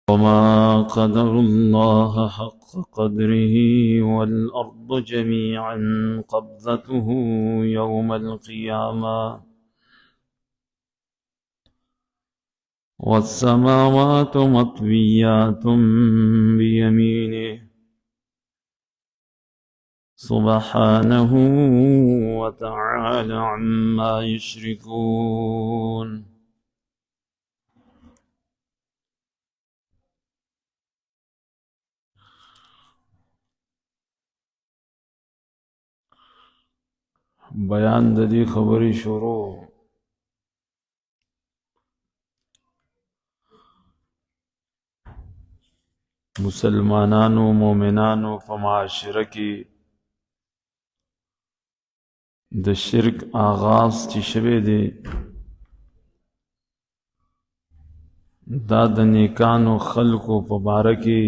وما قدر الله حق قدره والأرض جميعا قبضته يوم القيامة والسماوات مطويات بيمينه سبحانه وتعالى عما يشركون. بیان د دې خبرې شروع مسلمانانو مومنانو په معاشره کې د شرک آغاز چې شوی دی دا د نیکانو خلقو په باره کې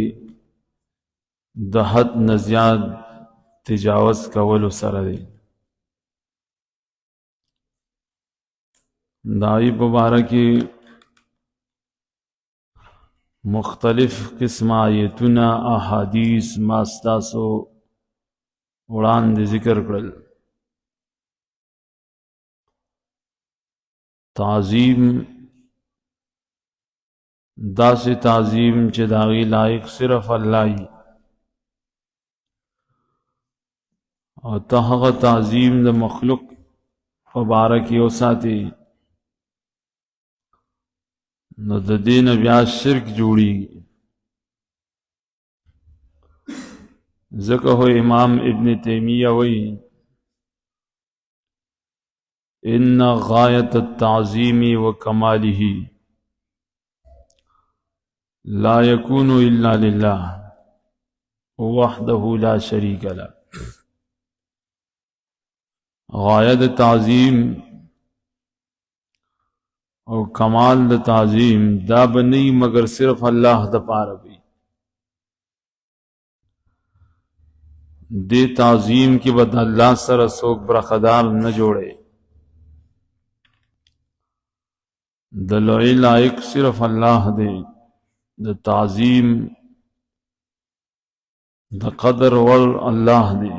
د حد نه زیات تجاوز کولو سره دی. دای په باره کې مختلف قسم آیتونه احادیث ما ستاسو وړاندې ذکر کړل. تعظیم داسې تعظیم چې د هغې لایق صرف الله وي او ته هغه تعظیم د مخلوق په باره کې وساتې نو د دې نه بیا شرک جوړېږي. ځکه خو امام ابن تیمیه وایي ان غایت التعظیم وکماله لا يكون الا لله وحده لا شريك له. غایت تعظیم او کمال د تعظیم دا بنی مگر صرف الله د پاره وي. دې تعظیم کې بد الله سره څوک برخدار نه جوړي. د لوی لایق صرف الله دی. د تعظیم د قدر ور الله دی.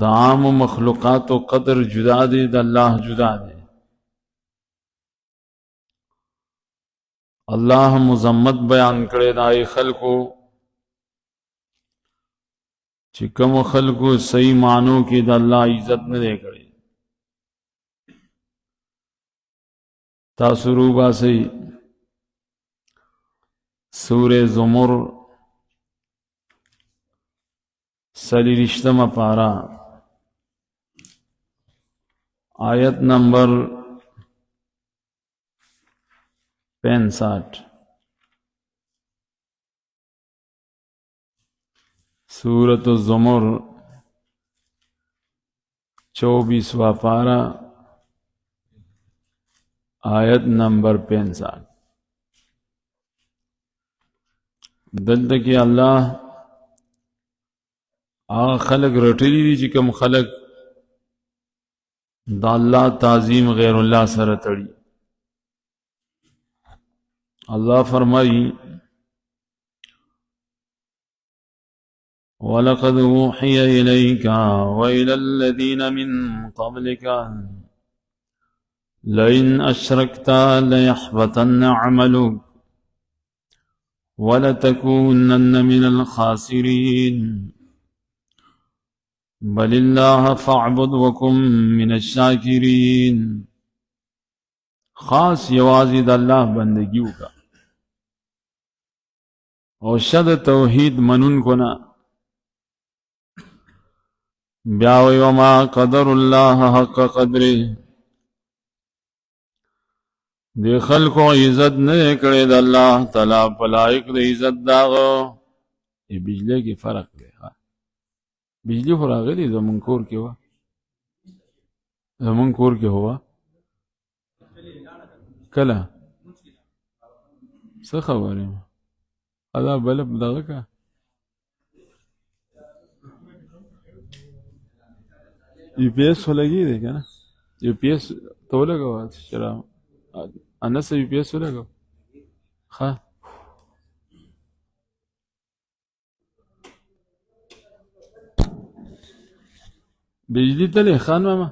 د عام مخلوقات و قدر جدا دی، د الله جدا دی. الله مزمت بیان کړی دای خلقو چې کوم خلقو صحیح معنو کې د الله عزت نه دی کړی. تاسو رو باسئ سورہ زمر سلیرشتم پارا آیت نمبر 65. سورۃ الزمر 24واں پارا آیت نمبر 65. دلته کې الله هغه خلق رټلی دي چې کوم خلق د الله تعظیم غیر الله سره تړي. الله فرمایي وَلَقَدْ أُوحِيَ إِلَيْكَ وَإِلَى الَّذِينَ مِن قَبْلِكَ لَئِنْ أَشْرَكْتَ لَيَحْبَطَنَّ عَمَلُكَ وَلَتَكُونَنَّ مِنَ الْخَاسِرِينَ بَلِ اللَّهَ فَاعْبُدْ وَكُن مِّنَ الشَّاكِرِينَ. خاص یوازې د الله بندگی وکړه او شد توحید منونکو نه. بیا وی وما قدر الله حق قدره. دی خلقو عزت نه کړی د الله تعالی په لایق د عزت داغه. بجلی کې فرق دی. بجلی خو راغلی زمونږ کور کې وه، زمونږ کور کې هوه. کله څه خبرې ادا بلب دغه کا یو پی ایس خو لګی دی که نه؟ یو پی ایس ته ولګوه شرام انس یو پی ایس ولګوه ښه بجلی تلې خان ماما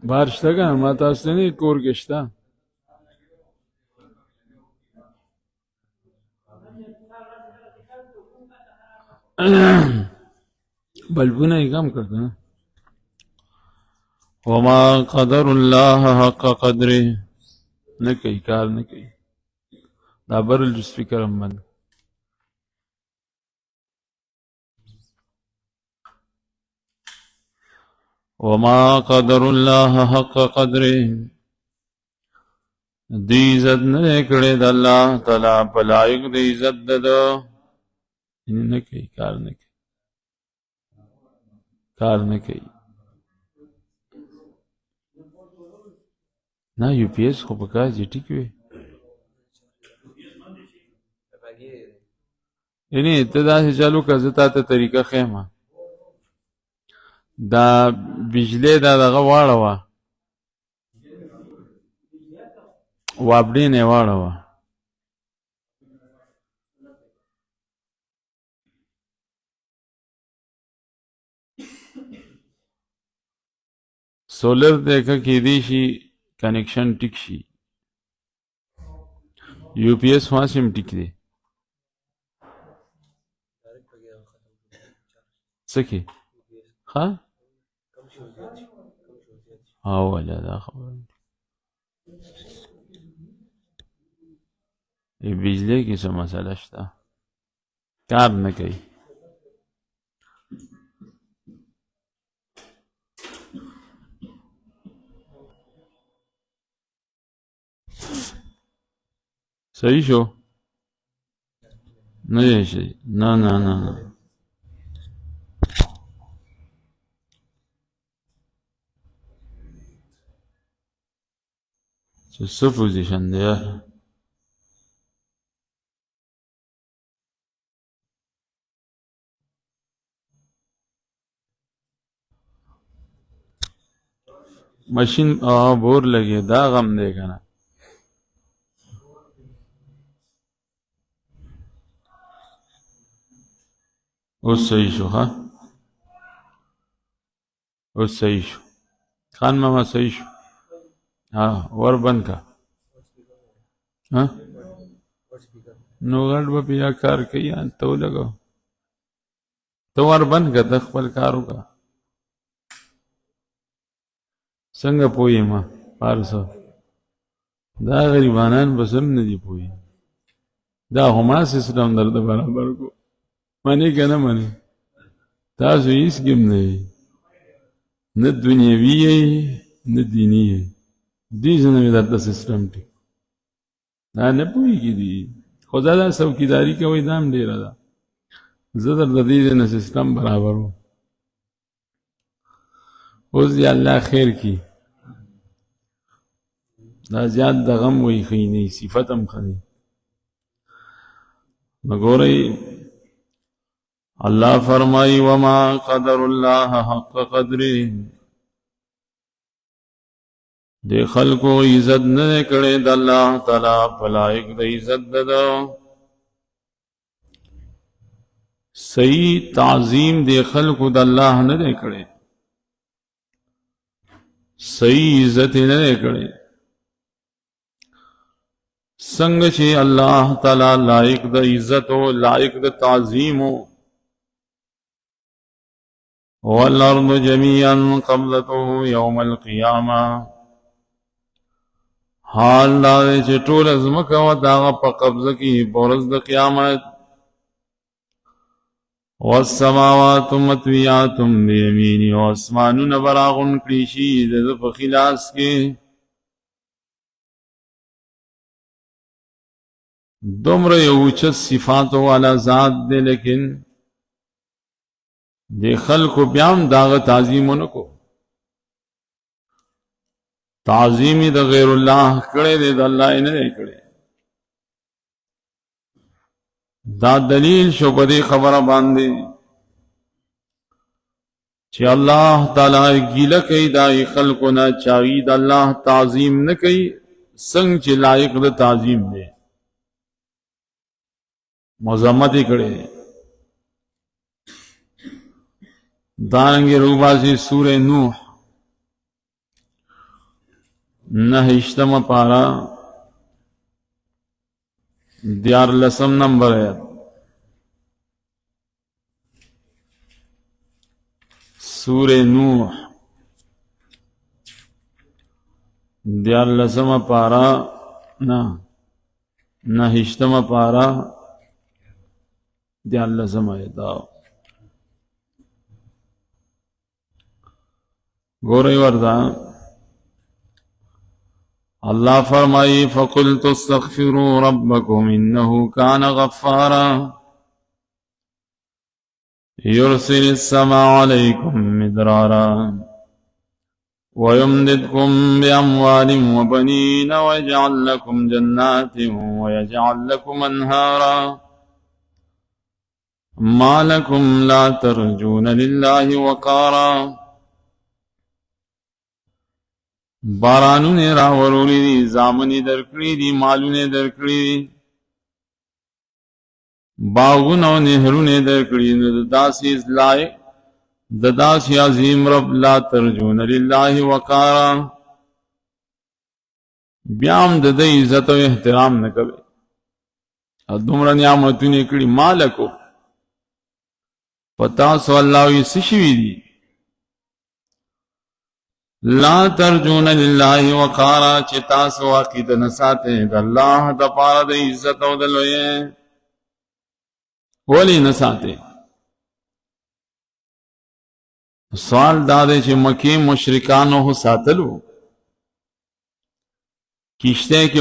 بار شته که ما تاسو ته نه کور کې شته بلبونه یې کم کړ که نه وما قدر الله حق قدره نه کوي کار نه کوي دا برل سپیکر هم بند وما قدر الله حق قدره دی عزت نه کړي د الله تعالی په لایق د عزت ده نه کوي کار نه کوي کار نه کوي نه یو پی ایس خو په کار چې ټیک وي یعنی ته داسې چالو که زه تا ته طریقه ښیم دا بجلی دا دغه واړوه وابډین یې واړوه سولر دیکھه کیدی شي کنیکشن ټیک شي یو پی ایس وہاں سے هم ټیک دی څه کې ښه او ولا دا خبره بجلی کې څه مسله شته کار نه کوي صحیح شو نه دی شي نه نه نه نه څه پوزیشن دی یار مشین بور لګي دا غم دی کنه اوس صحیح شو ها اوس صحیح شو خان ماما صحیح شو ور بند کا نو غټ به بیا کار کوي ته ولګو ته ور بند کا ته خپل کار وکړه څنګه پوهې ما پارسو دا غریبانان بس هم نه دي پوهې دا هما سیسټم درته برابر کو منې که نه منې تاسو هېڅ کې هم نه یې نه دنیوي یې نه دیني یې دې ځنه مې درته سیسټم ټیک دا نه پوهېږي دي خو دا څوکیداري کوئ دا هم ډېره ده زه درته دې ځای نه سیسټم برابر وم اوس دې الله خیر کړي دا زیات د غم وایي ښه نه صفت هم ښه دی نو ګورئ اللہ فرمائی وما قدر اللہ حق قدره دے خلقو عزت نہ کرے دا اللہ تعالی پلائق دا عزت دا صحیح تعظیم دے خلقو دا اللہ نہ دے کرے صحیح عزت نہ دے کرے سنگ چھے اللہ تعالی لائق دا عزت ہو لائق دا تعظیم ہو والارض جميعا قبضته يوم القيامه حال دا چې ټول ازمکه و داغه په قبضه کې پورز د قیامت والسماوات مطویات بیمینه او اسمانونه براغون کړي شي د په خلاص کې دومره یو چې صفات والا ذات دی لیکن دی خلقو بیام داغ تعظیمونو کو تعظیمی دا غیر اللہ کڑے دے دا اللہ انہیں دے کڑے دا دلیل شو بدی خبر باندے چې الله تعالی ګیله کوي دای خلقونه چاوی د الله تعظیم نه کوي څنګه چې لایق د تعظیم دی مذمت یې کړی دارنګه روباسي سورہ نوح 9 پارا 14 نمبر ہے سورہ نوح 14 پارا 9 پارا 14 آیت گورے وردا اللہ فرمائی فقلت استغفروا ربکم انه کان غفارا يرسل السماء عليكم مدرارا ويمددكم بأموال وبنين ويجعل لكم جنات ويجعل لكم أنهارا ما لكم لا ترجون لله وقارا بارانونه راورولی دی زامنی درکړي دي مالونه درکړي دي باغونه او نهرونه درکړي نو داسې لایق د داسې عظیم رب لا ترجون لله وقارا بیام د دې عزت او احترام نه کوي او دومره نعمتونه کړي مالکو پتا سو الله یې سشوي دي لا ترجون لله وقارا چې تاسو عقیده نه ساتئ د الله د پاره د عزت او د لوی ولی نه ساتئ سوال دا دی چې مکی مشرکانو هو ساتلو کشته کې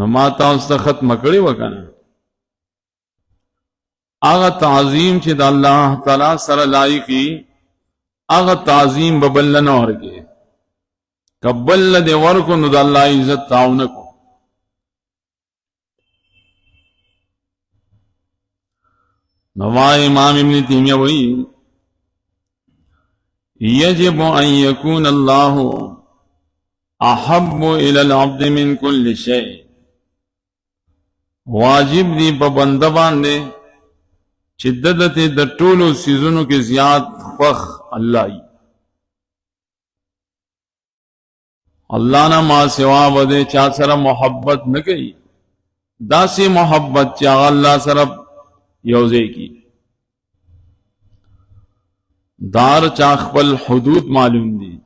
نو ما تاسو ته ختم کړی وکنه اغا تعظیم چې د الله تعالی سره لایقي اغا تعظیم ببل نه ورګي کبل دې ورکو نو د الله عزت تاونه کو نو امام ابن تیمیہ وی یجب ان یکون اللہ احب الى العبد من كل شيء واجب دی په بنده باندې چې دته د ټولو سيزونو کې زیات خوښ الله ای الله نه ما سوا بده چا سره محبت نه کوي داسې محبت چې الله سره یوځای کی دار چا خپل حدود معلوم دي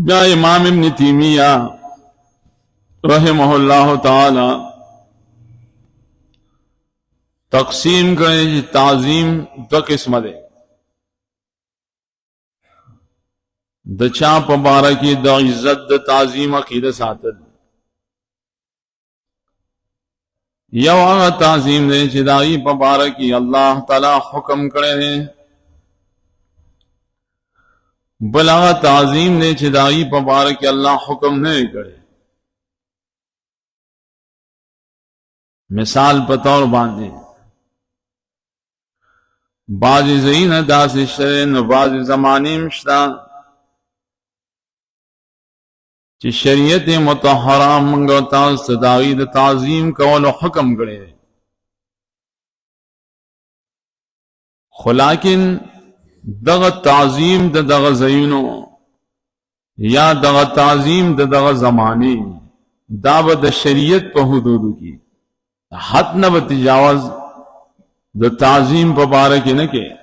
بیا امام ابن تیمیہ رحمہ اللہ تعالی تقسیم کرے تعظیم دو قسم دے د چا په باره کې د عزت د تعظیم عقیده ساتل یو هغه تعظیم دی چې دای په باره کې الله تعالی حکم کړی دی بل هغه تعظیم دی چې دای په باره کې الله حکم نه کړی مثال په تور باندې بعض زین داس شرن و بعض زمانیم شتا چې شریعت مطهره منگو تاس تداوی د تعظیم کولو حکم کرے خلاکن دغ تعظیم د دغ زینو یا دغ تعظیم د دغ زمانی دعوت د شریعت په حدودو کی حد نه تجاوز د تعظیم په باره کې نه کې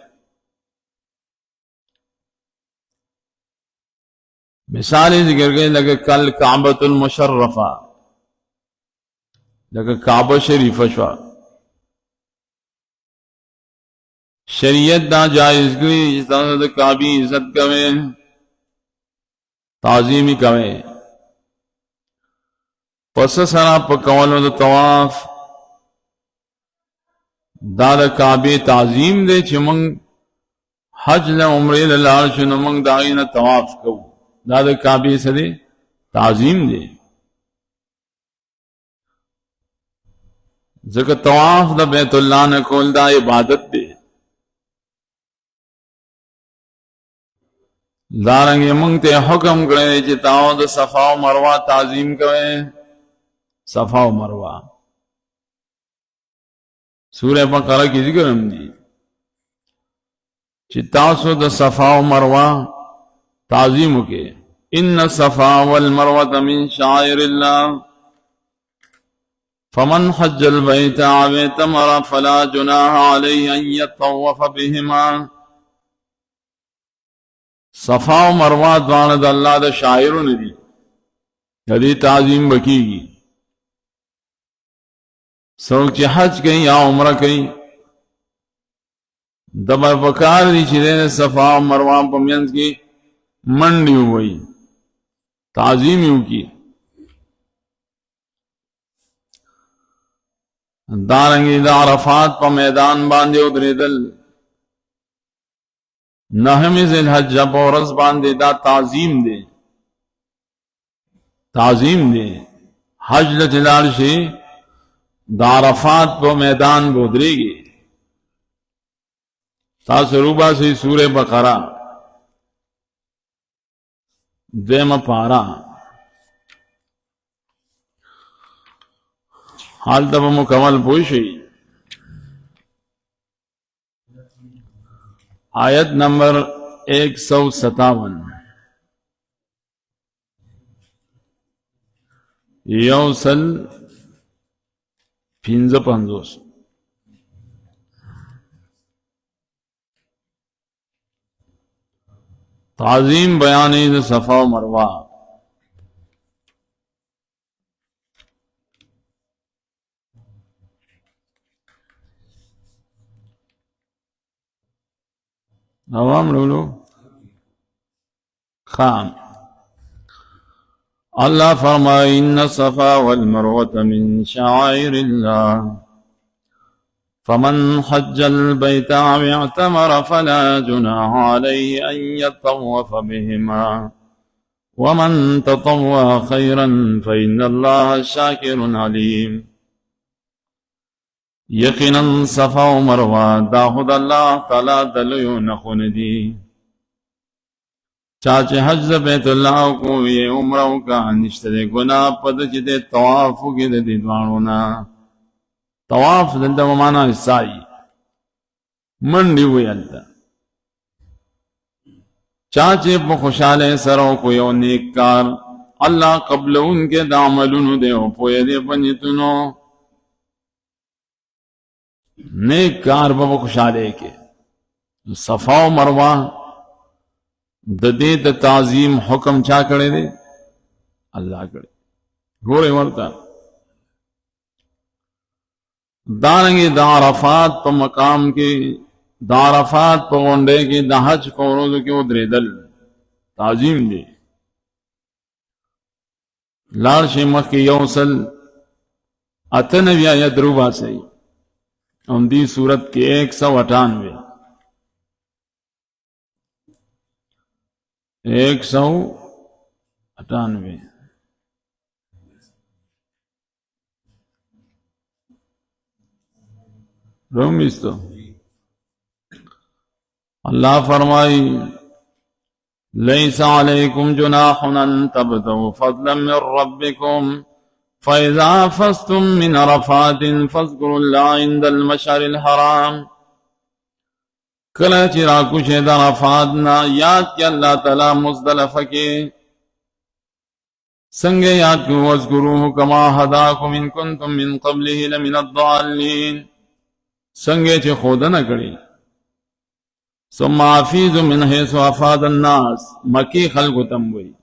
مثال ذکر گئے لگے کل کعبۃ المشرفہ لگے کعبہ شریف شوا شریعت دا جائز گئی جس طرح دا کعبی عزت کوئے تعظیمی کوئے پس سرا پکولو دا طواف دا دا کعبی تعظیم دے چھ منگ حج لے عمرے للار چنو منگ داغین طواف کو دا دا کعبی سے دے تعظیم دے ځکه طواف د بیت الله نه کول دا عبادت دی. دارنګه مونږ ته حکم کړی چې تاسو د صفا او مروه تعظیم کوئ. صفا او مروه سورہ بقرہ کی ذکر هم دي چې تاسو د صفا او مروه تعظیم وکړئ. ان الصفا والمروه من شعائر الله فمن حج البيت او اعتمر فلا جناح عليه ان يطوف بهما. صفا او مروه دواړه د الله د شاعرونو دي، د دې تعظیم وکړي. څوک چې حج کوي یا عمره کوي د پکار دي چې د صفا او مروه په منځ کې منډې ووایي، تعظیم یې وکړي. دارنګه د عرفات په میدان باندې ودرېدل، نهمې ذوالحجه په ورځ باندې دا تعظیم دی. تعظیم دی. حج ته لاړ شي د عرفات په میدان ودرېږي. تاسو روباسي سورہ بقرہ دیمه پارا حال تب مکمل پوشی. آیت نمبر 157 یوسل 55 تعظیم بیانی د صفا و مروه. عوام لولو خام اللہ فرمائے ان الصفا والمروة من شعائر الله فمن حج البيت او اعتمر فلا جناح عليه ان يطوف بهما ومن تطوع خيرا فإن الله شاكر عليم. یقینا صفا و مروه دا خود الله تعالی دلیو نخون دی. چاچه حج بیت اللہ کو یہ عمرہ کا نشتر گناہ پد چی دے طوافو کی دے دیدوانونا. طواف دلتا ممانا حصائی منڈی ہوئی علتا. چاچه پا خوشحال سرو کو یو نیک کار اللہ قبل ان کے دعملونو دے و پوئے دے پنجتنو نیک کار بابا خوشحالے کے. صفا و مروہ د دې د تعظیم حکم چا کړی دی؟ الله کړی. ګورې ورته دارنګې د عرفات په مقام کې د عرفات په غونډې کې د حج په ورځو کې ودرېدل تعظیم دی. لاړ شئ مخکې یوسل 98 آیت روباسئ ان دی صورت کے 198 رومیستو اللہ فرمائی لیس علیکم جناح ان تبتغوا فضلا من ربکم فَإِذَا أَفَضْتُم مِّنْ عَرَفَاتٍ فَاذْكُرُوا اللَّهَ عِندَ الْمَشْعَرِ الْحَرَامِ. کله چې راکوشئ د عرفات نه یاد کړئ الله تعالی مزدلفه کې څنګه یاد کړو. واذکروه کما هداکم ان کنتم من قبله لمن الضالین. څنګه چې ښودنه کړې. ثم افیضوا من حیث افاض الناس. مکی خلکو ته وایي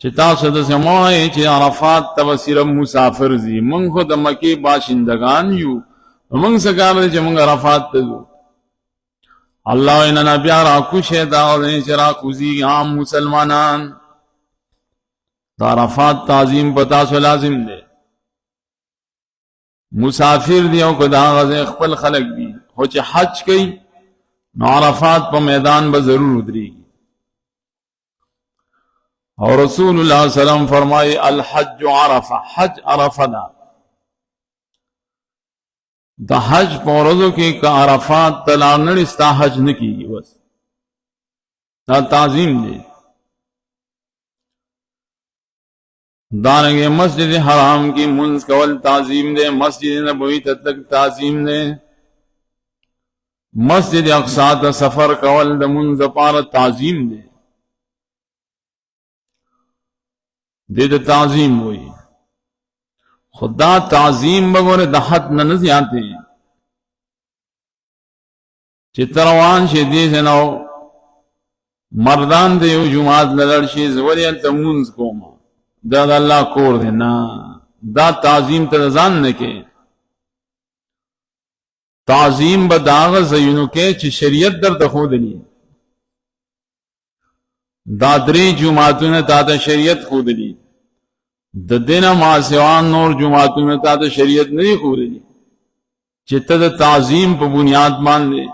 چې تاسو د سموي چې عرفات ته صرف مسافر زی. مونږ خو د مکی باشندگان یو، مونږ څنګه چې مونږ عرفات ته ځو. الله اننا بیا راکوشئ دا چې راکوزي عام مسلمانان. د عرفات تعظیم په تاسو لازم دی. مسافر دی او که دا غزه خپل خلق دی خو چې حج کوي نو عرفات په میدان به ضرور ودرېږي. اور رسول اللہ صلی اللہ علیہ وسلم فرمائی الحج عرفہ. حج عرفہ دا د حج پورزو کې که عرفات تلانړ استا حج نه کیږي بس دا تعظیم دی دارنگے مسجد حرام کی منز کول تعظیم دے مسجد نبوی تک تعظیم دے مسجد اقصی تا سفر کول د منز پار تعظیم دے دے تعظیم ہوئی خدا تعظیم بگور دحت ننزی آتے ہیں چتروان شدی سے نو مردان دے جماعت لڑشی زوری تمونز کوما دا اللہ کور دے نا دا تعظیم ترزان نکے تعظیم بداغ زینو کے چھ شریعت در دخود لی دادری جماعتوں نے تا شریعت خود لی د دینا معاسوان نور جماعتوں میں تا شریعت نہیں خود لی چتا دا تعظیم پا بنیاد مان دے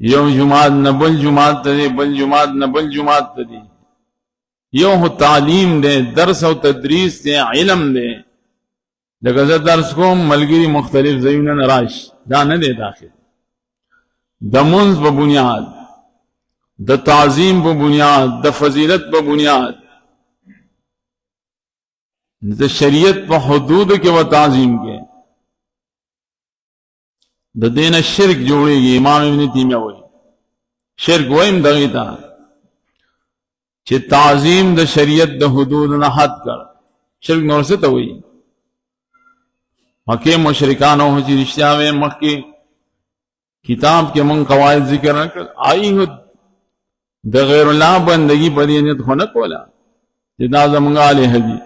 یو جماعت نبل جماعت دے بل جماعت نبل جماعت دے یو تعلیم دے درس و تدریس دے علم دے لکہ درس کو ملگری مختلف زیون نراش دا نہ دے داخل دا منز پا بنیاد دا تعظیم پا بنیاد دا فضیلت پا بنیاد دا شریعت پا حدود کے و تعظیم کے دا دین شرک جوڑے گی امام ابن تیمیہ ہوئی شرک وہیم دغیتا چھ تعظیم دا شریعت دا حدود نہ حد کر شرک نور سے تو ہوئی مکہ مشرکانوں ہو چی رشتہ میں مکہ کتاب کے من قواعد ذکر نہ کر آئی ہو دا غیر اللہ بندگی بدینیت خونک والا جدا زمانگا علیہ حدی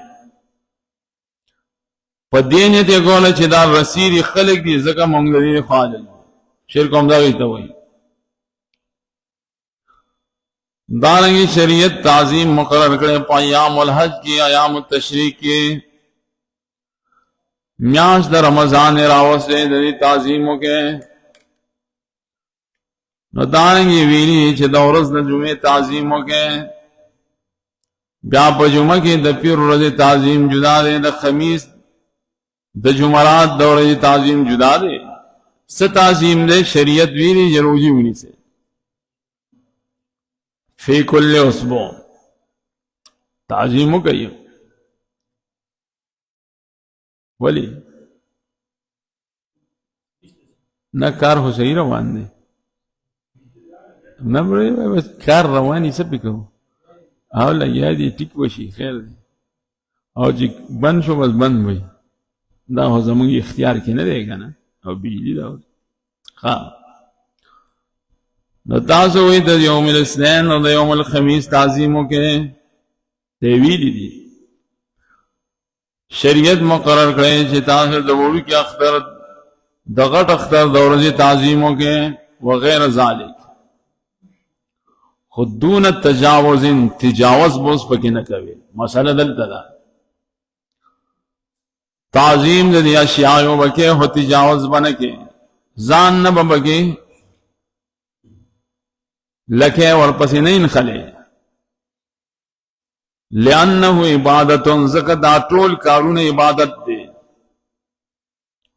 پا دینیت اگولا چھ دا رسید خلق دی زکا منگلدی خواجل شرک ہم دا گیتا ہوئی دارنگی شریعت تعظیم مقرر کرے پا ایام الحج کی ایام التشریق کی میاش در رمضان راوت سے دی تعظیموں کے نو دارنگی ویلی چھ دورز دا جمعہ تعظیموں کے بیا پا جمعہ کی دا پیر رض تعظیم جدا دے دا خمیس دا جمعرات دورج تعظیم جدا دے س تعظیم دے شریعت ویلی جروجی ویلی سے فی کل اسبوع تعظیمو کئیو ولی نہ کار ہو صحیح روان دے نہ بڑے بس کار روانی سب بھی کہو اولا یادی ٹک وشی خیر دے اور جی بند شو بس بند بھئی دا ہو زمانگی اختیار کی نہ دے گا نا اور بجلی دا ہو خواه نو تاسو ہوئی دا یوم الاثنین اور دا یوم الخمیس تعظیموں کے تیویلی دی شریعت مقرر کرے چھ تاسو دوڑی کی اختر دغٹ اختر دورجی تعظیموں کے وغیر ذالک خود دون تجاوزن تجاوز بوس پکی نہ کوي مسئلہ دلتا دا تعظیم دی اشیاء بکے ہو تجاوز بنکے زان نہ بکے لکھے اور پسی نہیں خلے لأنه عبادت زکتا طول کارون عبادت دے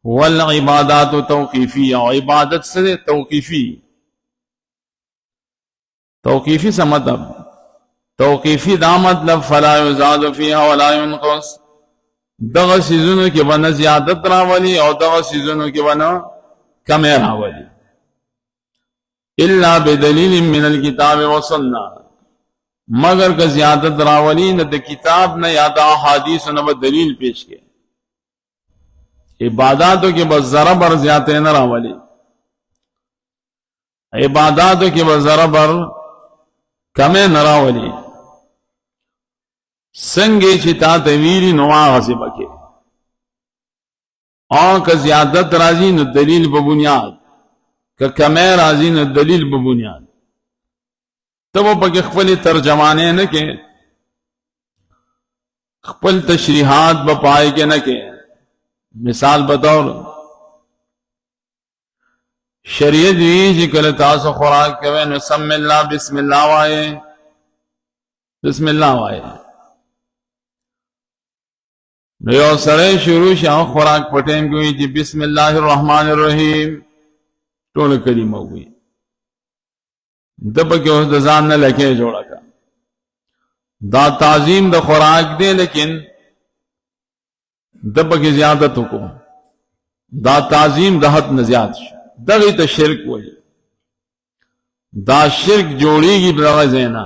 والعبادات توقیفی اور عبادت سے توقیفی توقیفی سے مطلب توقیفی دا مطلب فلا یزاد فیہا ولا ینقص دغ سیزنوں کے بنا زیادت راولی اور دغ سیزنوں کے بنا کم راولی الا بدلیل من الکتاب والسنہ مگر کہ زیادت راولی نہ کتاب نہ یاد احادیث نہ دلیل پیش کے عباداتوں کے بس ذرا بر زیادت نہ راولی عباداتوں کے بس ذرا بر کم نہ راولی سنگے چتا طویلی نواغ سے بکے اور کہ زیادت راضی نہ دلیل ببنیاد کہ کمے راضی نہ دلیل ببنیاد تب وہ پکے خپل ترجمانے نہ کے خپل تشریحات بپائے کے نہ کے مثال بطور شریعت جی کل تاسو خوراک کوئے نسم اللہ بسم اللہ وائے بسم اللہ وائے نو یو سره شروع شاو خوراک پټیم کوي چې بسم الله الرحمن الرحیم ټول کلمه وي د پکې اوس د ځان نه لکه جوړه کا دا تعظیم د خوراک دی لیکن د پکې زیادت وکړو دا تعظیم د حد نه زیات شي دغه ته شرک وایي دا شرک جوړیږي بلغه زینا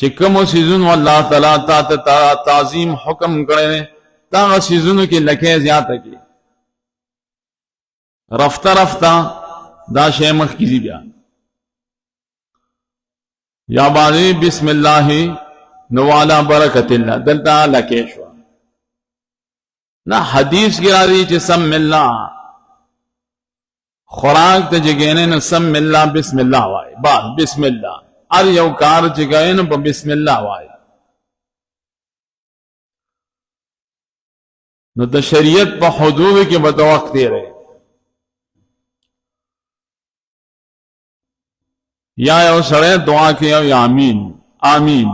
چې کوم سيزونو الله تعالی ته تعظیم حکم کړی دا سيزونو کې لکه زیاته کی رفته رفته دا شی مخ کیږي بیا یا باندې بسم الله نو علی برکت الله دلته لکه شو نہ حدیث کی راضی چې سم الله خوراک ته جګینه نو سم الله بسم الله وای با بسم الله ار یو کار چې ګاین په بسم الله وای نو د شریعت په حدود کې به وخت دی رہے یا یو سره دعا کوي یا امین امین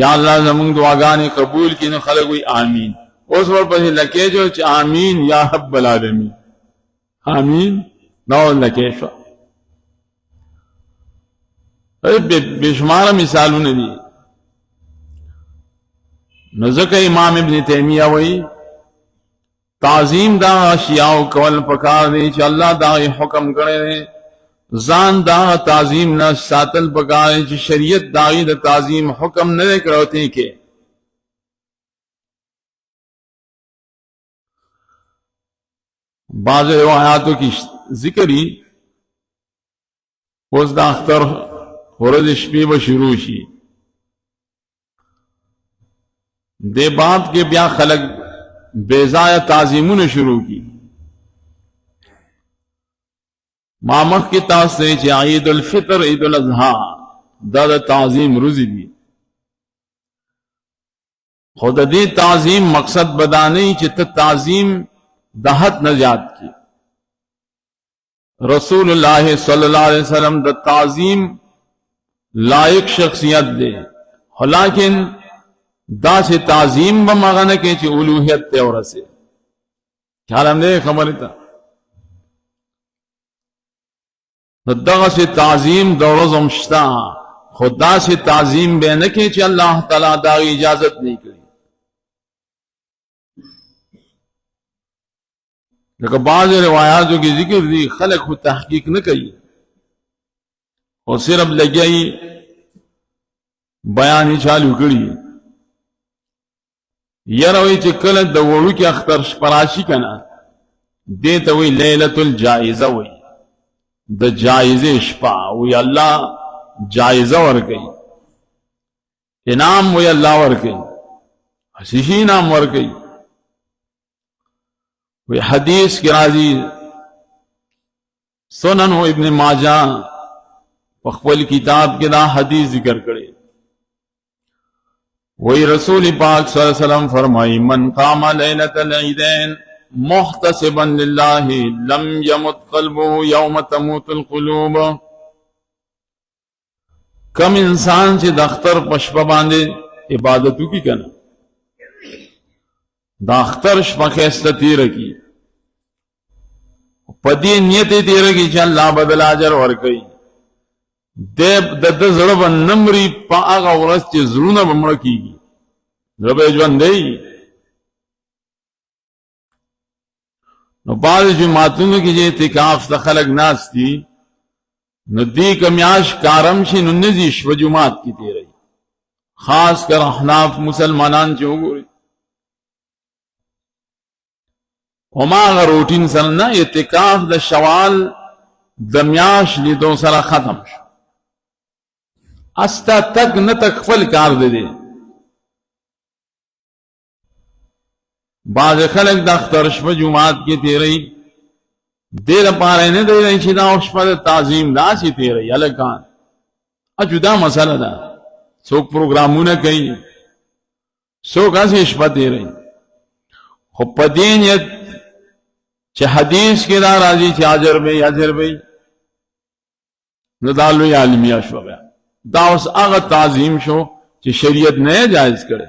یا الله زموږ دعاګانې قبول کړي نو خلک وي امین اوس ورپسې لکه جو چې امین یا رب العالمین امین نو لکه شو بشمار مثالونه دي نو ځکه امام ابن تیمیہ وایي تعظیم دا اشیاء کول پکار دی چې الله دا حکم کړی ځان دا تعظیم نه ساتل پکار چې شریعت داغي د تعظیم حکم نه کړوتی کې بعض روایاتو کی ذکری اوس دا اختر ورځ شپې به شروع شي دې بعد کې بیا خلق بیزای تعظیمونه شروع کی مامخ کی تاسو چې عید الفطر عید الاضحى دا تعظیم روزي دي خود دې تعظیم مقصد بدانه چې ته تعظیم د حد نه زیات کی رسول الله صلی الله علیه وسلم د تعظیم لائق شخصیت دے لیکن دا سے تعظیم بمغنه کې چې الوهیت ته ورسه خیال هم دې خبره ته دغه سے تعظیم د ورځم شتا خدا سے تعظیم به نه کې چې الله تعالی دا اجازت نه کړی لکه بعض روایاتو کې ذکر دي خلق خو تحقیق نه کوي او صرف لګي بیان چالو کړی یروي چې کله د وړو کې اختر شپراشي کنه دې ته وی ليله الجائزه وی د جایزه شپه وی الله جایزه ورکړي انعام وی الله ورکړي حسیشی انعام ورکړي وی حدیث کی راضی سنن و ابن ماجہ پخپل کتاب کے دا حدیث ذکر کرے وہی رسول پاک صلی اللہ علیہ وسلم فرمائی من قام لیلۃ العیدین محتسبا للہ لم یمت قلبه یوم تموت القلوب کم انسان سے دختر پشپا باندے عبادتو کی کنا داختر شپخیسته تیره کی پدی نیت تیره کی چې الله بدل اجر ورکړي د زړه باندې په هغه ورځ چې زړونه بمړ کیږي زړه ژوند دی نو بعض جماعتونو کې چې اعتکاف د خلق ناس دي نو دې کمیاش کارم شي نو نزي شو جماعت کی تیره خاص کر احناف مسلمانان چې وګوري وما غروټین سره نه اعتکاف د شوال د میاش لیدو سره ختم شو استا تک نه تکفل کار دی بعض خلک د اختر شپه جمعات کې تیری دیر پاره نه دی چې دا شپه تعظیم داسې تیری الکان اجدا مسله ده څوک پروګرامونه کوي څوک اسې شپه تیری خو پدین چې حدیث کې دا راځي چې اجر به نو دالو عالمیه شو بیا دا اوس هغه تعظیم شو چې شریعت نه جایز کړي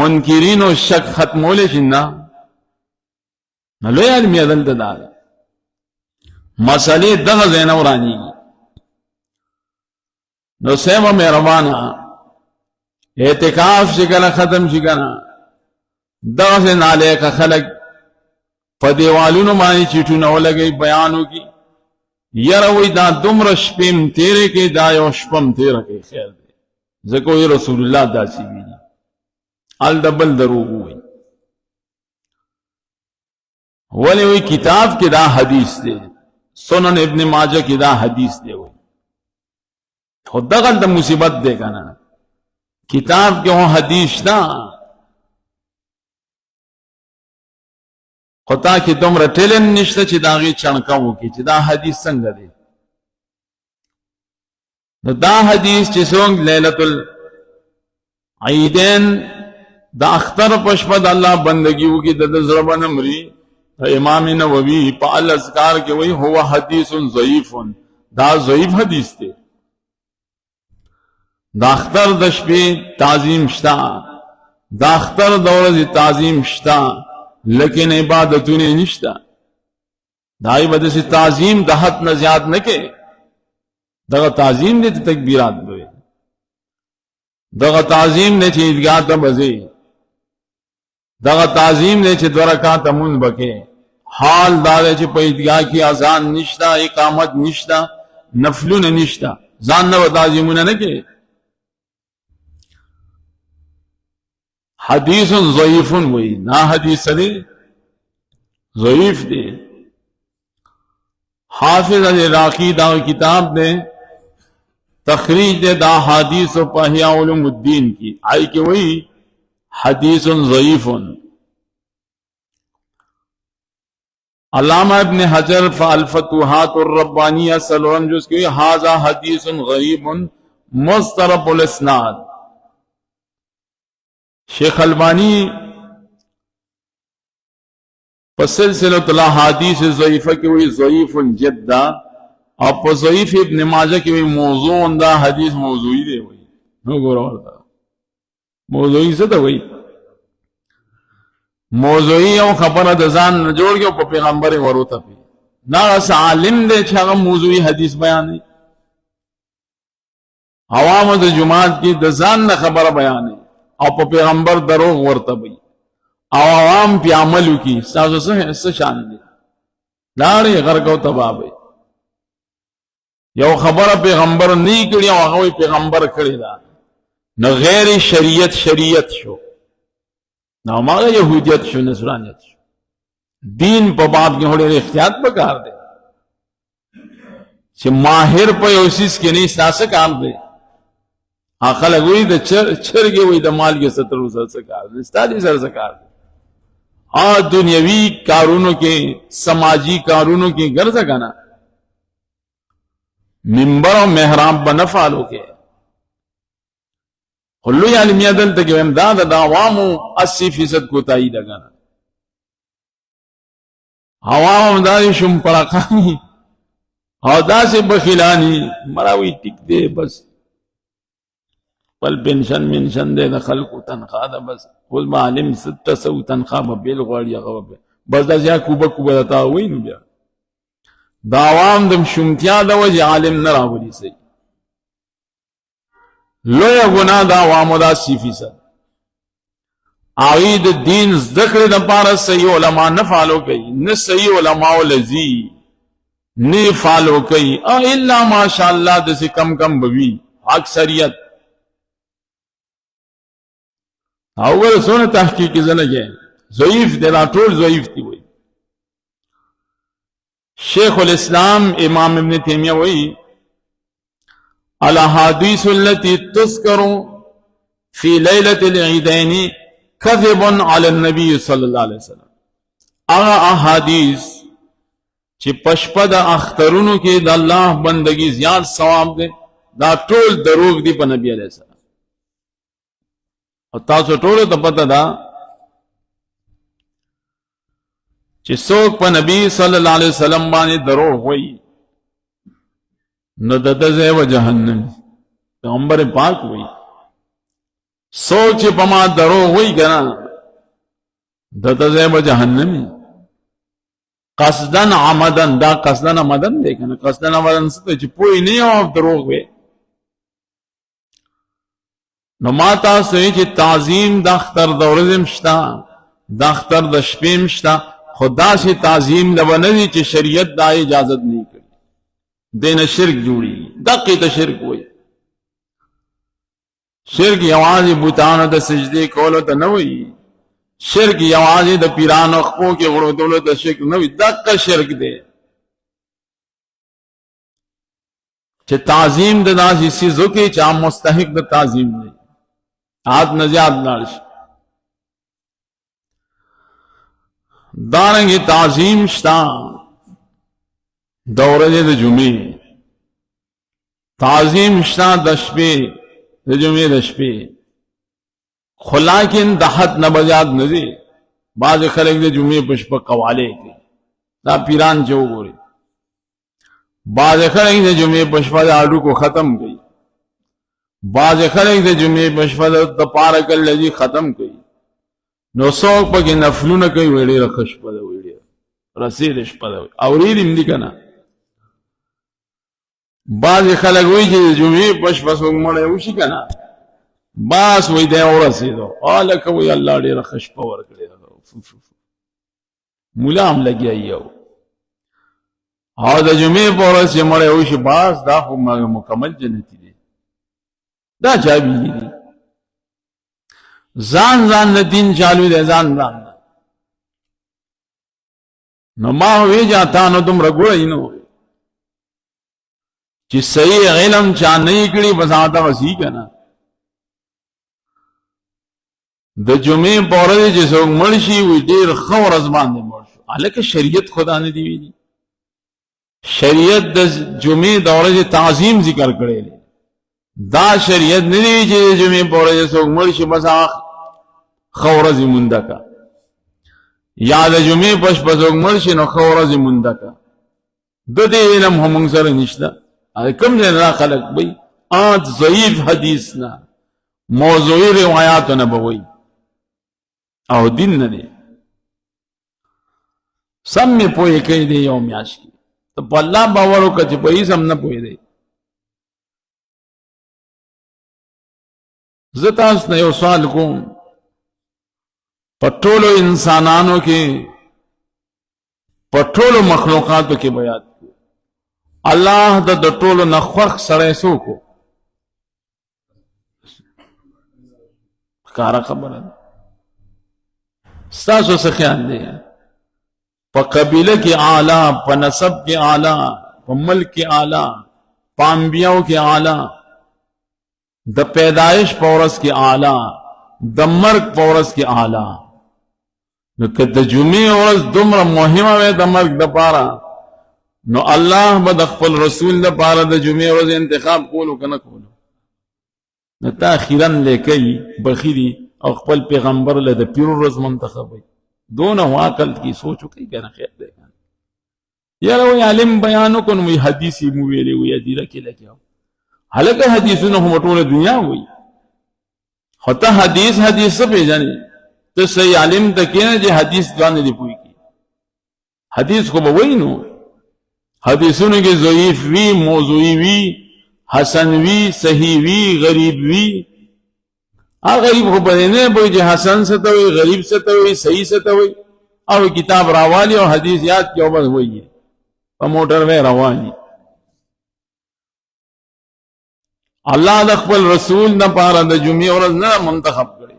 منکرین او شک ختمول شنه نو لوی علمی دلته دا مسئلې دغه ځای نه ورانېږي. نو سیمه مهربانه اعتکاف چې کله ختم شي کنه دغسې نالیکه خلک په دیوالونو باندې چیټونه ولګوي بیانو کې یره وایي دا دومره شپې م تېرې کوي دا یو شپه م تېره کوي خیر دی ځکه وایي رسول الله داسې ویلي هلته بل دروغ ووایي ولې وایي کتاب کې دا حدیث دی سنن ابن ماجه کې دا حدیث دی وایي خو دغلته مصیبت دی که نه کتاب کې هو حدیث شته خو تا کې دومره ټیلنټ نشته چې د هغې چڼکه وکړي چې دا حدیث څنګه دی. نو دا حدیث چې څوک لیلة العیدین د اختر په شپه د الله بندګي وکړي د ده زړه به نه مري. امام نووي په الاذکار کې وایي هو حدیث ضعیف دا ضعیف حدیث دی. د اختر د شپې تعظیم شته د اختر د ورځې تعظیم شته لیکن عبادتونه نشته دای به داسې تعظیم د حد نه زیات نه کې دغه تعظیم دی ته تکبیرات به دغه تعظیم دی چې عیدګاه ته بځې دغه تعظیم دی چې 2 رکعات مونځ بکې حال دا دی چې په عیدګاه کې اذان نشته اقامت نشته نفلونه نشته ځان نه تعظیمونه نه کې حدیث ضعیف وی نا حدیث دی ضعیف دی. حافظ العراقی دا کتاب دے تخریج دے دا حدیث و احیاء علوم الدین کی آئی کہ وہی حدیث ضعیف. علامہ ابن حجر فالفتوحات الربانیہ سلورم جس کی حاذا حدیث غریب مضطرب الاسناد. شیخ البانی په سلسلۃ الاحادیث ضعیفه کې وی ضعیف جدا او په ضعیف ابن ماجه کې وی موضوع دا حدیث موضوعی دی وی نو ګورو ورته موضوعی څه ته وی موضوعی او خبره د ځان نه جوړ کې په پیغمبر وروته پی دا عالم دی چې هغه موضوعی حدیث بیانوي عوام د جماعت کې د ځان نه خبره بیانوي او په پیغمبر دروغ ورته وي او عوام په عملو کې تاسو څه شان دي لاړې غرق او تباہ وي یو خبره پیغمبر نه کړی او هغه پیغمبر کړی دا نو غیر شریعت شو نو ما يهودیت شو نصرانیت شو دین په باب کې هډې احتیاط وکړ دې چې ماهر په اوسیس کې نه ساسه کار دی اخل غوی د چرګي وي د مال کې 70 سر کار استادي سر کار دنیوي کارونو کې سماجی کارونو کې ګرځا غنا منبر او محراب بنفالو کې خلو علم یدل ته کې امداد د عوامو 80% کوتاهی ده غنا عوام دای شم پړقانی او داسې بخیلانی مراوي ټیک دی بس بل پنشن منشن دے دا خلقو تنخواہ دا بس خود با علم 700 تنخواہ با بیل غواړي هغه بس دا زیا کوبه دا تا وای نو بیا دا عوام دم شمتیا دا وجه عالم نه راوړي سي لوی ګناه دا عوامو دا 80% عید دین ذکر د پاره صحیح علما نه فالو کوي نه صحیح علما ولذي نه فالو کوي الا ماشاء الله د کم بوي اکثریت اول سونه تحقیق زنه ضعیف دی لا ټول ضعیف دی وای. شیخ الاسلام امام ابن تیمیہ وای الاحادیث التي تذكر في ليله العيدين كذب على النبي صلى الله عليه وسلم اغه احادیث چې پشپه د اخترونو کې د الله بندگی زیات ثواب دی دا ټول دروغ دی په نبی علیہ السلام. او تاسو ټول ته پته ده چې څوک په نبی صلی الله علیه وسلم باندې دروغ وایي نو د دې ځای و جهنم پیغمبر پاک وایي سوچ پما درو وی کنا دتا زیب جہنمی قصدن عمدن دا قصدن عمدن دے کنا قصدن عمدن ستا چی پوئی نہیں ہو دروغ وے نو ماتا سوئی چی تعظیم دا اختر دورزم شتا دا اختر دا شپیم شتا خدا سے تعظیم لبندی چی شریعت دا اجازت نہیں کری دین شرک جوڑی دقی تا شرک ہوئی شرک یوازی بوتانو دا سجدے کولو تا نوئی شرک یوازی دا پیرانو اخپو کے غڑو دولو تا شرک نوئی دقا شرک دے چھ تعظیم دا ناسی سیزو کے چاہ مستحق دا تعظیم دے آت نزیاد نارش دارنگی تعظیم شتا دورجے دا جمعی تعظیم شتا دشپے دا جمعی دشپے خلاکن دحت نبجاد نزی بعض خلق دا جمعی پشپا قوالے کے دا پیران چو گوری بعض خلق دا جمعی پشپا دا آڈو کو ختم گئی بعض خلق دا جمعی پشپا دا پارکل لجی ختم گئی نو سوک پا کی نفلون کئی ویڑی رخش پا دا ویڑی رسیدش پا دا ویڑی اوری دیم دی کنا بعض خلق وی چی جمعی پشپا سوک مڑے وشی کنا باس وی دے اور رسیدو آلکا وی اللہ دی رخش پا ورکڑی ملام لگی آئیو دا جمعی پا رسی مڑے وشی باس دا خود مکمل جنتی دی دا چابی دی زان زان دین چالو دے زان زان نو ما ہوئی جاتا نو تم رگوڑی نو چی صحیح علم چاہ نہیں کری بس آتا وسیع کنا دا جمعی پورا جی سوک مرشی وی دیر خور ازبان دے مرشو حالکہ شریعت خدا نے دیوی دی شریعت دا جمعی دورا جی تعظیم ذکر کرے لے دا شریعت نہیں چی جمعی پورا جی سوک مرشی بس آخ خورزی مندکا یا دا جمعی پش پسوک مرشی نو خورزی مندکا دو دے علم ہمونگ سر نشتا کم دے نا خلق بھئی آت ضعیف حدیث نا موضوعی روایاتو نبوئی او دن نا دے سم میں پوئے کئی دے یوم یاش کی تو پا اللہ باورو کچھ پوئی سم نا پوئے دے زتاس نا یو سوال کون پٹولو انسانانوں کے پٹولو مخلوقاتوں کے بیات کو اللہ دا دٹولو نخوخ سڑیسو کو کارا خبر ہے ستاسو سے خیال دے پا قبیلہ کے آلہ پا نسب کے آلہ پا ملک کے آلہ پا انبیاء کے آلہ دا پیدائش پورس کے آلہ دا مرگ پورس کے آلہ نو کہ دا جمعی ورز دمر مهمه وی دا مرگ دا پارا نو اللہ با دا خپل رسول دا پارا دا جمعی ورز انتخاب کولو کنا کولو نو تا خیرن لے کئی بخیری او خپل پیغمبر لے دا پیر ورز منتخب دونہ واقل کی سوچو کئی کنا خیر دے یا روی علم بیانو کن وی حدیثی مویلے وی ادیرہ کے لے کیا حلقہ حدیثو نو مطول دنیا ہوئی خطا حدیث سے پہ جانے تو صحیح علم تکینا جی حدیث جانے دی پوئی کی حدیث کو بوئی نو حدیثوں کی ضعیف وی موضوعی وی حسن وی صحیح وی غریب وی غریب کو بدینے بوئی جی حسن سے توئی غریب سے توئی صحیح سے توئی اور کتاب راوالی اور حدیث یاد کیا بس ہوئی ہے اور موٹر وے روانی اللہ دخبل رسول نہ پارا دا جمعی ورز نہ منتخب کرے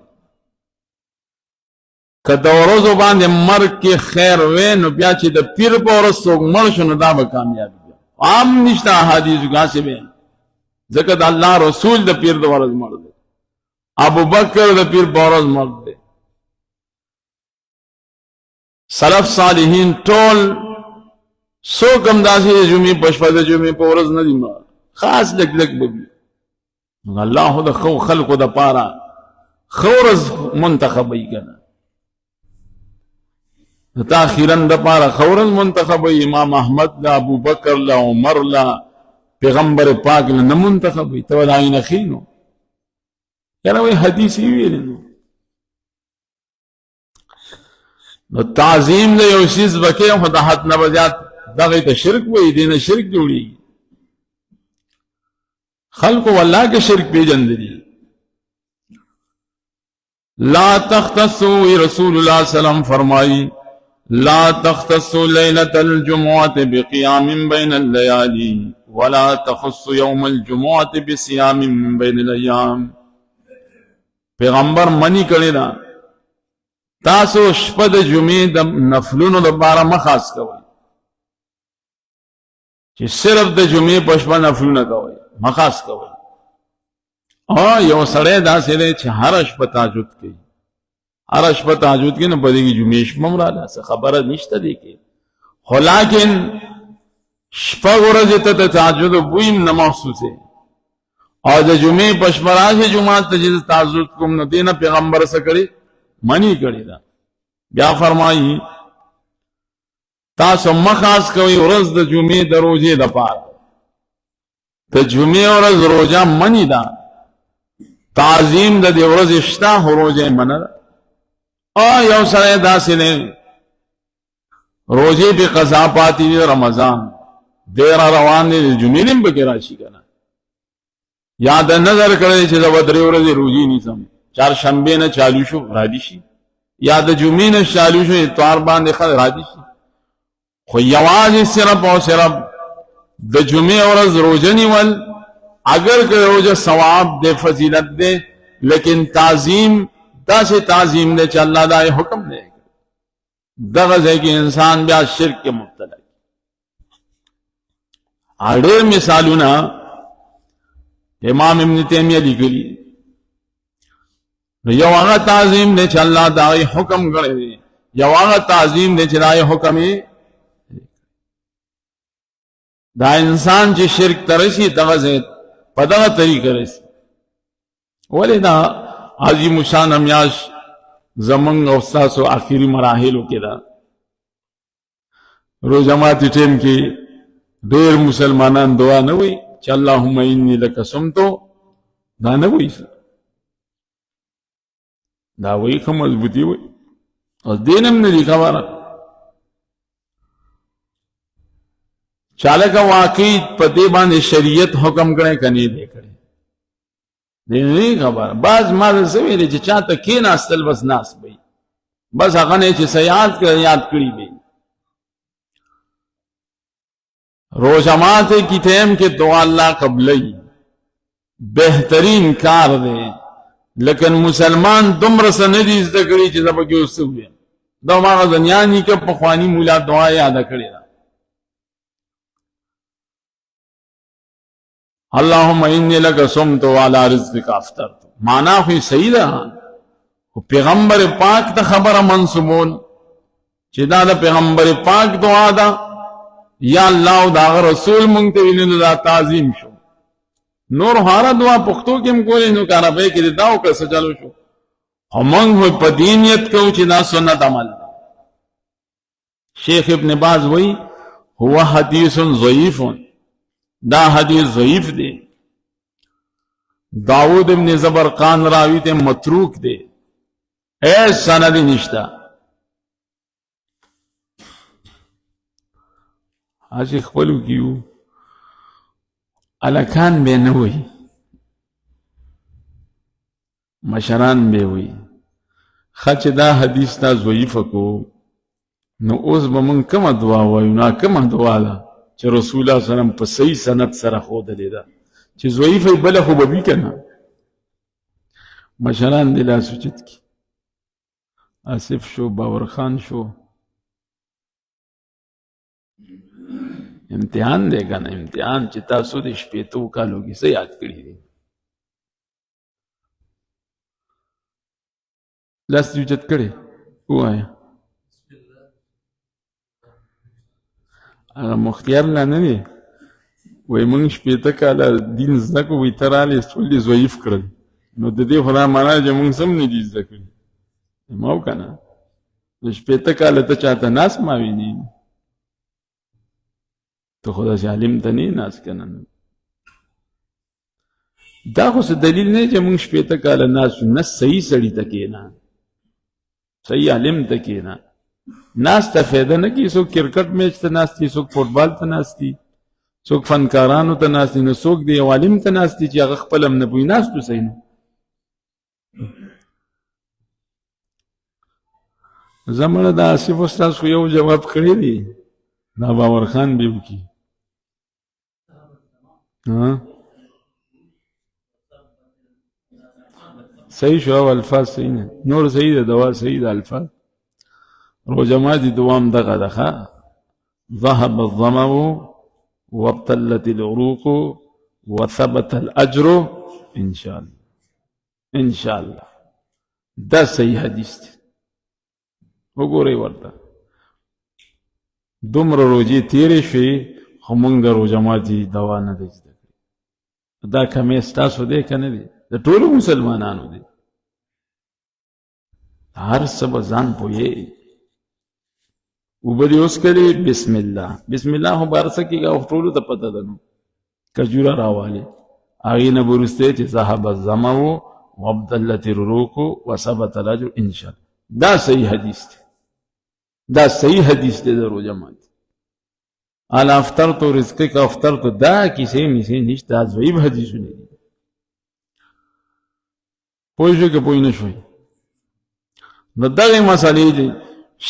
کہ دا ورزو باندے مرگ کے خیر وے نو بیاچی دا پیر پا ورز سوک مرشو نو دا با کامیابی بیا عام نشتا حدیث گاسی بے ذکر دا اللہ رسول دا پیر دا ورز مرد دے ابو بکر دا پیر پا ورز مرد دے سلف صالحین ٹول سوکم داسی دا جمعی پشپا دا جمعی پا ورز ندی مرد خاص لک لک ببی اللہ دا خو خلق دا پارا خورز منتخبی کنا تاخیرن دا پارا خورز منتخبی امام احمد لا ابو بکر لا عمر لا پیغمبر پاک لا نمنتخبی تو دائین خینو یاره وی حدیث یې ویلی نو تعظیم د یو شیز بکې خو د حد نه به زیات دغه ته شرک وایي دې نه شرک جوړېږي خلقو والله کې شرک پیژندلي لا تختصوا رسول الله صلی الله علیه وسلم فرمائی لا تختصوا ليلة الجمعة بقيام بين الليالي ولا تخصوا يوم الجمعة بصيام من بين الأيام پیغمبر منی کړی دا تاسو شپه د جمعې د نفلونو لپاره مخاص کوئ چې صرف د جمعې په شپه نفلونه کوئ مخاص کوئ او یو سړی داسې دی چې هره شپه تهجد کوي هره شپه تهجد کوي نو په دې کې جمعې شپه هم راله څه خبره نشته دی کې خو لیکن شپږ ورځې ته د تهجد بوی هم نه محسوسې او د جمعې په شپه راشي جومات ته چې تهجد کوم نو دې نه پیغمبر څه کړي منی کړی دا بیا فرمایي تاسو مخاص کوئ ورځ د جمعې د روژې دپاره د جمعې ورځ روژه منی ده تعظیم د دې ورځې شته خو روژه یې منه ده او یو سړی داسې دی روژې پې قضا پاتې دي رمضان ډېر روان دی د جمعې هم پکې راشي که نه یا د نظر کړی چې زه به 3 ورځې روژې نیسم چهارشنبې نه چالو شو رادي شي یا د جمعې نه چالو شو اتوار باندې ښه رادي شي خو یوازې صرف او صرف د جمعې ورځ روژه نیول اگر که روژه ثواب دے فضیلت دے لیکن تعظیم داسې تعظیم دے چې الله دا حکم دے دغه ځای کې انسان بیا شرک کې مبتلا ډېر مثالونه امام ابن تیمیه لیکلي یو هغه تعظیم دی چې الله دا حکم کړی دی یو هغه تعظیم دی چې دا حکم یې دا انسان چې شرک ته رسي دغه ځای په دغه طریقه رسي ولې دا عظیم الشان میاشت زمونږ او ستاسو آخري مراحلو کې ده روژه ماتي ټیم کې ډېر مسلمانان دعا نه وایي چې اللهم انی لک صمتو دا نه وایي دا وایي ښه مضبوطي وایي او دین هم نه دي خبره چالکه واقعي په دې باندې شریعت حکم کړی که نه دی کړی دې نه خبره بعض ما څه ویلې چې چا ته کېناستل بس ناست به بس هغه نه چې څه یاد کړي به روزه ماته کی ټیم کې دعا الله قبلای بهترین کار دی لیکن مسلمان دومره څه نه دي زده کړي چې زه پکې اوس څه ویم دا هماغه دنیا ني که پخواني مولا دعا یاده کړې ده اللهم انی لک صمت وعلى رزقک افطرت معنا خو صحیح ده خو پیغمبر پاک ته خبره منسوبون چې دا د پیغمبر پاک دعا ده یا الله او دا رسول مونږ ته ویلو دا تعظیم شو نور هاره دعا پښتو کې هم کولې نو عربی کې دا او کیسه چالو شو همغه په دینیت کو چې دا سنت عمل شیخ ابن باز وی هو حدیث ضعیف دا حدیث ضعیف دی داود ابن زبرقان راوی ته متروک دی اے سند نشتا اسی خپلو کیو الکان به نه وي مشران به وي خچ دا حدیث تا ضعیف کو نو اوس به من کومه دعا وایو نه کومه دعا ده چې رسول الله صلی الله علیه وسلم په صحیح سند سره ښودلې ده چې ضعیف بل خو به وي کنه مشران دې لا سوچت کی آصف شو باور خان شو امتحان دی کنه امتحان چې تاسو د شپېتو کالو کې څه یاد کړي دي لاس دې اوچت کړی ووایه هغه مختیار لا نه دی وایي موږ 80 کاله دین زده کړو وایي ته رالې ټول دې ضعیف کړل نو د دې خو دا معنا چې موږ سم نه دي زده کړي ما و که نه د 80 کاله ته چاته ناست ما ویني تو خدا سے عالم ته نه ناست که نه دا خو څه دلیل نه چې موږ 80 کاله ناست نه صحیح سړي ته کېنه صحیح عالم ته کېنه ناست ته فایده نه کوي څوک کرکټ میچ ته ناست دي څوک فوټبال ته ناست دي څوک فنکارانو ته ناست دي نو څوک دی یو عالم ته ناست دي چې هغه خپل هم نه پوهي ناست اوسئ نو زمانه د آصف استاد خو یو جواب کړی دی دا باور خان به وکړي صحیح شو او الفاظ صحیح نه نور صحیح ده دوا صحیح ده الفاظ روزه ماتي دوام دغه دغه ذهب الظمأ وابتلت العروق وثبت الاجر ان شاء الله ان شاء الله دا صحیح حدیث دی وګورئ ورته دومره روزې تیرې شوې خو موږ د روژه ماتي دوا نه دی زده کړې دا کمی ستاسو دی که نه دی د ټولو مسلمانانو دی هر څه به ځان پوهې اوبه دې اوس کړې بسم الله بسم الله خو به هر څه کېږي ټولو ته پته ده نو کجوره راوالې هغې نه به وروسته چې ذهب الظمأ وابتلت العروق وثبت الاجر انشاءالله دا صحیح حدیث دی دا صحیح حدیث دی د روژه ماتي الا افطرت رزقک افطرت دا کیسې میسې نشته ضعیف حدیثونه دي پوه شو که پوه نه شوئ نو دغې مسئلې دي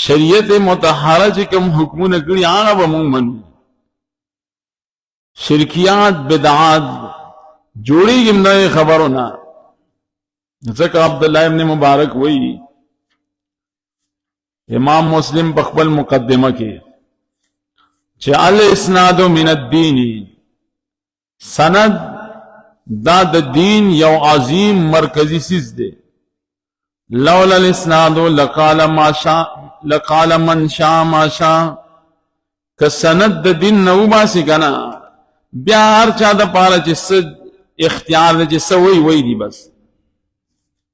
شریعت مطهره چې کوم حکمونه کړي هغه به موږ منو شرکیات بدعات جوړېږي هم د خبرو نه ځکه عبدالله ابن مبارک وایي امام مسلم په خپل مقدمه کې چې الاسناد من الدین سند دا د دین یو عظیم مرکزی سیز دی لولا الاسناد لقال من شاء ما شاء که سند د دین نو باسي کنا بیا هر چا د پاره چې اختیار دی چې سوي وي دی بس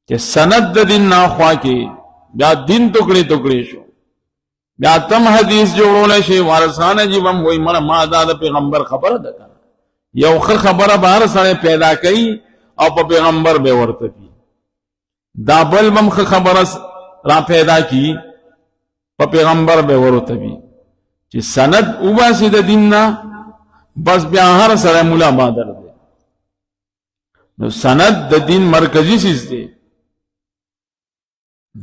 چې سند د دین نه خوا کې بیا دین ټوکړي ټوکړي شو بیا تم حدیث جوړول شي وارثانه جیبم وای مړه ما دا پیغمبر خبره ده یو خبره بهر سره پیدا کړي او په پیغمبر به ورته پی دا بل بم خبره را پیدا کی په پیغمبر به ورته پی چې سند وباسي د دین نه بس بیا هر سره مولا بادر ده نو سند د دین مرکزی سیز دی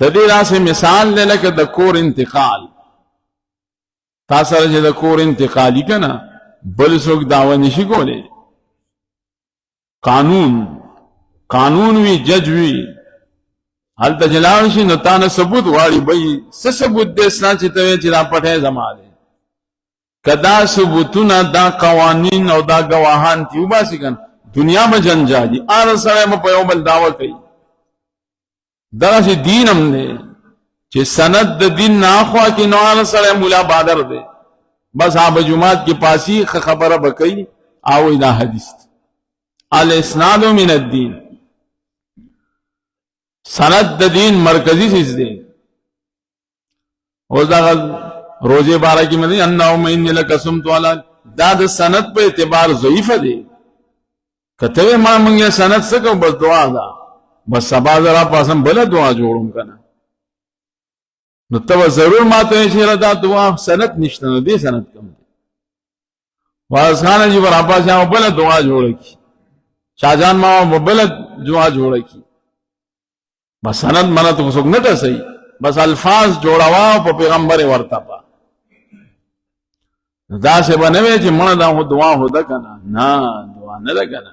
د دې راسه مثال لکه د کور انتقال تاسو چې د کور انتقالی کنا بل څوک داوا نشي کولی قانون وی جج وی هلته جلاو شي نو تانه ثبوت واړي بای څه ثبوت دې سنا چې ته چې را پټه زما دي کدا ثبوتونه دا قوانین او دا گواهان تیو باسي کن دنیا میں جنجالي ار سره په یو بل داوا کوي دا چې دین هم نه چې سند د دین نه خوا کې نو ار سره مولا بادر دی بس اب جمعات کې پاسی خبره بکئی او دا حدیث الاسناد من الدین سند د دین مرکزی چیز دی او دا روزه بارہ کی مدی انہم انی لقسمت علی دا د سند په اعتبار ضعیف دی کته ما مونږه سند څخه بس دعا دا بس سبا ذرا پاسم بل دعا جوړم کنه نو ته ضرور ماته چې دا دعا سند نشته نو دې سند کم واسانه جی برابر ځاو بل دعا جوړ کی شاهجان ما بل دعا جوړ کی بس سند منه تو څوک نه صحیح بس الفاظ جوړاوا په پیغمبر ورتا پا دا سے بنوي چې مړه دا دعا هودا کنه نه دعا نه ده کنه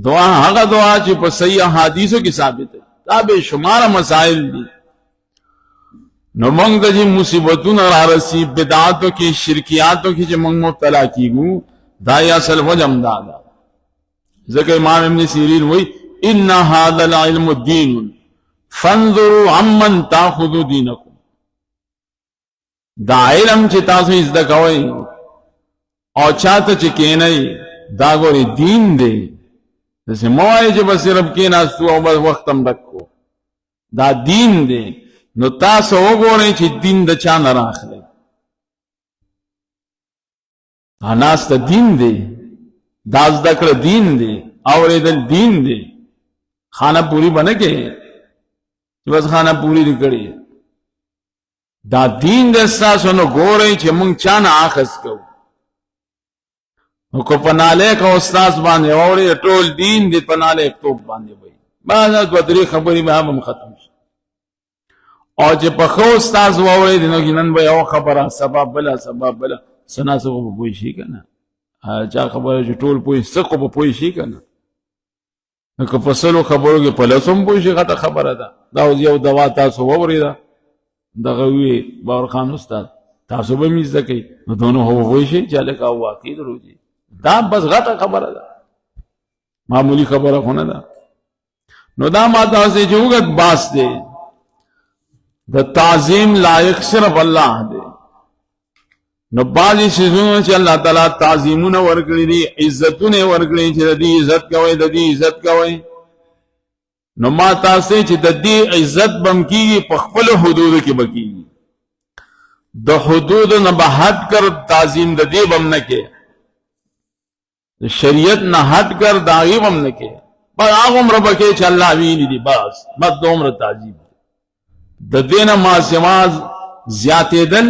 دعا هغه دعا چې په صحیح احادیثو کې ثابت ده دا به شمار مسائل دي نو موږ د مصیبتونو را رسی بدعاتو کې شرکیاتو کې چې موږ مبتلا کیږو دا یا اصل وجم دا ځکه امام ابن سیرین وایي ان هذا العلم دین فانظروا عمن تاخذوا دینکم دا علم چې تاسو زده کوئ او چاته چې کینئ دا ګوري دین دی دسې موایي چې بس صرف کیناستو او بس وخت هم ډکو دا دین دی نو تاسو وګورئ چې دین د چا نه راخلی دا ناسته دین دی دا زده کړه دین دی اوریدل دین دی خانه پوری بنه کې چې بس خانه پوری نکړي دا دین د اساسو نو ګورئ چې مونږ چا نه اخذ کوو نو کو پناله کا استاد باندې اوري ټول دین دې پناله توپ باندې وي بعد د درې خبرې به هم ختم شي او چې په خو استاد ووري دنو ګنن به یو خبره سبب بلا سنا سو په پوي شي کنه چا خبره چې ټول پوي سکو په پوي شي کنه نو که په سلو خبرو کې په لسم پوي شي غته خبره ده دا یو دوا تاسو ووري دا دغه وی باور خان استاد تاسو به میزه کوي نو دونو هو وای شي چې لکه واقع دروځي دا بس غته خبره ده معمولی خبره خونه ده نو دا ما تاسو چې وګت باس دی د تعظیم لایق صرف الله دی نو بعضی شیزونه چې الله تعالی تعظیمونه ورکړي دي عزتونه ورکړي چې د دې عزت کوي د دې عزت کوي نو ما تاسو چې د دې عزت بم کیږي په خپل حدود کې بکیږي د حدود نه بهټ کر تعظیم د دې بم نه کې شریعت نه هټ کر داغي بم نه کې پر هغه عمر بکې چې الله ویلي دي بس دومره تعظیم د دینه ما سماز زیاتې دل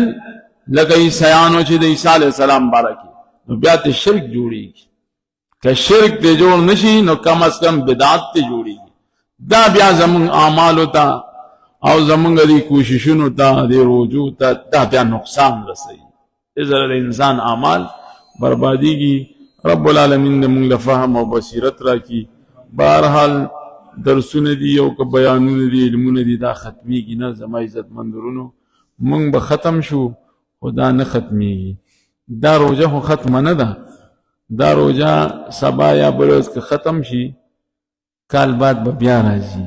لکه عیسایانو چې د عیسی علی السلام بارکی نو بیا ته شرک جوړیږي که شرک ته جوړ نشي نو کم از کم بدعت ته جوړیږي دا بیا زمون اعمال ہوتا او زمونږ دی کوششونو ته دی روجو ته دا بیا نقصان رسي اذر انسان اعمال بربادیږي رب العالمین دې موږ له فهم او بصیرت راکړي بهرحال درسونه دي او که بیانونه دي علمونه دي دا ختميږي نه زما عزت مندرونو موږ به ختم شو خدا نه ختميږي دا روزه خو ختم نه ده دا روزه سبا یا بروز که ختم شي کال بعد به بیا راځي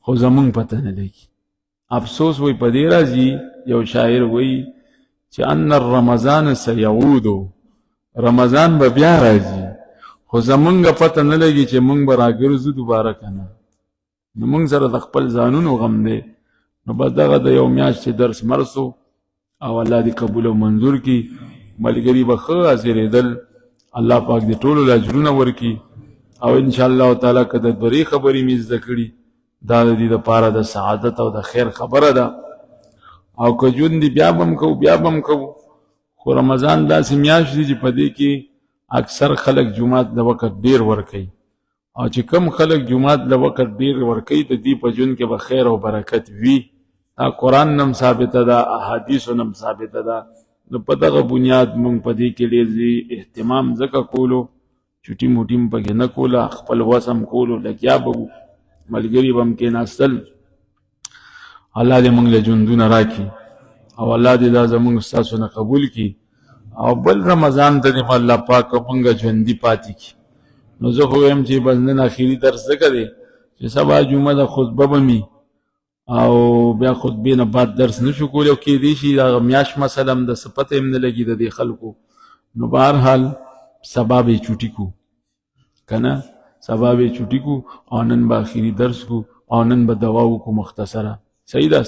خو زمونږ پته نه لګي افسوس وي په دې راځي یو شاعر وایي چې ان رمضان سيعود رمضان به بیا راځي خو زمونږ پته نه لګي چې مونږ به راګرځو دوباره کنه نو مونږ سره د خپل ځانونو غم دی نو بس دغه د یو میاشت چې درس مرسو او الله دې قبول او منظور کړي ملګری به ښه حاضرېدل الله پاک دې ټولو له اجرونه ورکړي او ان شاء الله تعالی که د دوی خبرې مې زده کړي دا د دې لپاره د سعادت او د خیر خبره ده او که ژوند دې بیا بم کوو خو رمضان داسې میاشت دی چې په دې کې اکثر خلک جمعات د وخت ډیر ورکوي او چې کم خلک جمعات د وخت ډیر ورکوي د دې په ژوند کې به خیر او برکت وي دا قرآن نم ثابته ده احادیثو نم ثابته ده نو په دغه بنیاد مونږ په دې کې ډېر اهتمام ځکه کولو چوټي موټي م پکې نه کوله خپل وسم کولو لګیا به وو ملګري به م کېناستل الله دې مونږ له ژوندونه راکړي او الله دې دا زمونږ ستاسو نه قبول کړي او بل رمضان ته دې الله پاک مونږ ژوندي پاتې کړي نو زه خو وایم چې بس نن اخري درس ځکه دی چې سبا جمعه ده خطبه به مي او بیا خطبې نه بعد درس نشو کولی او کېدی شي دا میاشت مثلا د څه پته هم نه لګي د دې خلکو نو بهرحال سبا به یې چوټي کو که نه سبا به یې چوټي کو او نن به اخري درس کو او نن به دوا وکړو مختصره صحیح ده